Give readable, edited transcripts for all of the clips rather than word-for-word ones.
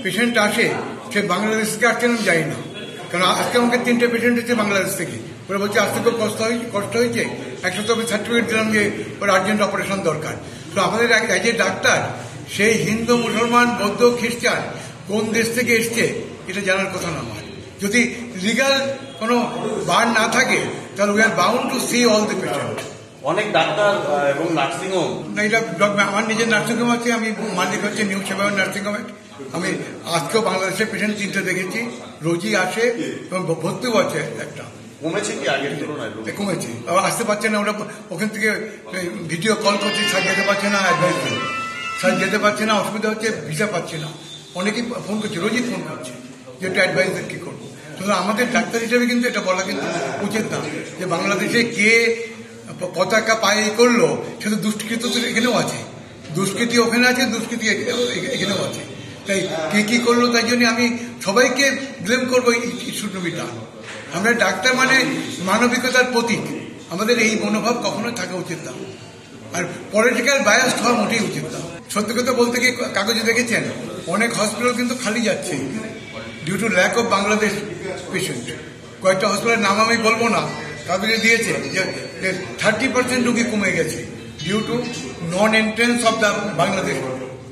Patient আসে সে বাংলাদেশ থেকে আসছেন আমি জানি না, কারণ আজকে আমাকে 3টে পেশেন্ট এসেছে বাংলাদেশ থেকে। ওরা বলছে আসতে খুব কষ্ট হয়েছে, একটা তো আমি সার্টিফিকেট দিলাম যে ওর আর্জেন্ট অপারেশন দরকার। তো আমাদের এজ এ ডাক্তার সেই হিন্দু, মুসলমান, বৌদ্ধ, খ্রিস্টান কোন দেশ থেকে এসছে এটা জানার কথা না আমার। যদি লিগাল কোনো বার না থাকে তাহলে we are bound to see all the patient. অনেক ডাক্তার এবং নার্সিংহোম, এটা আমার নিজের নার্সিংহোম আছে, আমি মালিক হচ্ছে নিউ সেবা নার্সিংহোমে। আমি আজকেও বাংলাদেশের পেশেন্ট 3টে দেখেছি, রোজই আসে এবং ভর্তিও আছে। একটা কমেছে কি আগের তুলনায়? কমেছে, আসতে পারছে না ওরা, ওখান থেকে ভিডিও কল করছে, স্যার যেতে পারছে না, অ্যাডভাইস দিন স্যার যেতে পারছে না, অসুবিধা হচ্ছে, ভিসা পাচ্ছে না। অনেকেই ফোন করছে, রোজই ফোন করছে যে একটু অ্যাডভাইস দেন কী করবো। সুতরাং আমাদের ডাক্তার হিসেবে কিন্তু এটা বলা কিন্তু উচিত না যে বাংলাদেশে কে পতাকা পায়ে করলো, সেটা দুষ্কৃত তো এখানেও আছে, দুষ্কৃতি ওখানে আছে, দুষ্কৃতি এখানেও আছে। তাই কে কি করলো তাই জন্য আমি সবাইকে ব্লেম করবো, ইস্যুটা। আমরা ডাক্তার মানে মানবিকতার প্রতীক, আমাদের এই মনোভাব কখনোই থাকা উচিত না। আর পলিটিক্যাল বায়াস হওয়া মোটেই উচিত না। সত্যি কথা বলতে গিয়ে কাগজে দেখেছেন অনেক হসপিটাল কিন্তু খালি যাচ্ছে due to lack of Bangladesh patient. কয়েকটা হসপিটালের নাম আমি বলবো না, কাগজে দিয়েছে যে 30% রোগী কমে গেছে due to non entrance of the Bangladesh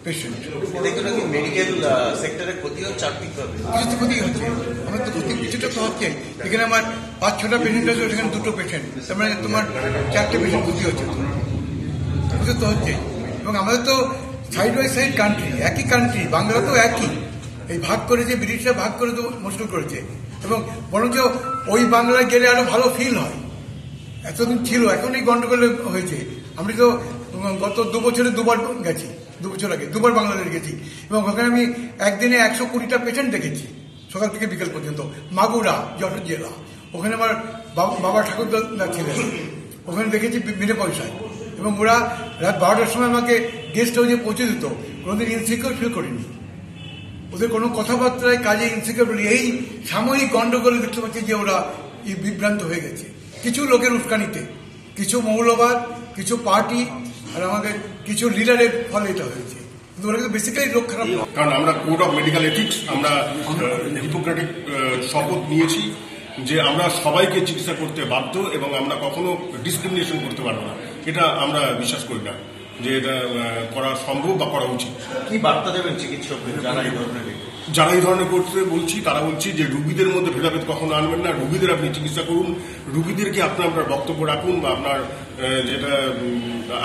patient. Medical সেক্টরে ক্ষতি হচ্ছে আর্থিকভাবে, কিছু তো ক্ষতি হচ্ছে, আমার তো ক্ষতি কিছুটা তো হচ্ছে। এখানে আমার 5-6টা পেশেন্ট আছে, সেখানে 2টো পেশেন্ট, তার মানে তোমার 4টে পেশেন্ট ক্ষতি হচ্ছে, ক্ষতি তো হচ্ছে। এবং আমাদের তো সাইড বাই সাইড কান্ট্রি, একই কান্ট্রি, বাংলা তো একই। এই ভাগ করেছে, ব্রিটিশরা ভাগ করে তো মুশকিল করেছে। এবং বরঞ্চ ওই বাংলায় গেলে আরো ভালো ফিল হয়, এতদিন ছিল, এখন এই গন্ডগোল হয়েছে। আমি তো গত 2 বছরে 2বার গেছি, 2 বছর আগে 2বার বাংলাদেশ গেছি, এবং ওখানে আমি একদিনে 120টা পেশেন্ট দেখেছি, সকাল থেকে বিকেল পর্যন্ত। মাগুরা, যশোর জেলা, ওখানে আমার বাবা ঠাকুরদা ছিলেন, ওখানে দেখেছি বিনা পয়সায়। এবং ওরা রাত 12টার সময় আমাকে গেস্ট হাউসে পৌঁছে দিত, কোনোদিন ইনসিকিউর ফিল করিনি। ওদের কোনো কথাবার্তায় কাজে ইনসিকিউর করি। এই সাময়িক গন্ডগোলে দেখতে পাচ্ছি যে ওরা বিভ্রান্ত হয়ে গেছে, কিছু লোকের উস্কানিতে, কিছু মৌলবাদ, কিছু পার্টি, আর আমাদের কিছু লিডারের ফলে এটা হয়েছে। কিন্তু ওরা কিন্তু বেসিক্যালি লোক খারাপ, কারণ আমরা কোড অফ মেডিকেল এথিক্স, আমরা হিপোক্রেটিক শপথ নিয়েছি যে আমরা সবাইকে চিকিৎসা করতে বাধ্য এবং আমরা কখনো ডিসক্রিমিনেশন করতে পারবো না। এটা আমরা বিশ্বাস করি না যে এটা করা সম্ভব বা করা উচিত। কি বার্তা দেবেন চিকিৎসকদের যারা এই ধরনের করতে বলছি, তারা বলছি যে রুগীদের মধ্যে ভেদাভেদ কখনো আনবেন না, রুগীদের আপনি চিকিৎসা করুন, রুগীদেরকে আপনার বক্তব্য রাখুন বা আপনার যেটা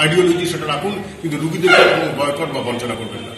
আইডিওলজি সেটা রাখুন, কিন্তু রুগীদেরকে কোনো বয়কট বা বঞ্চনা করবেন না।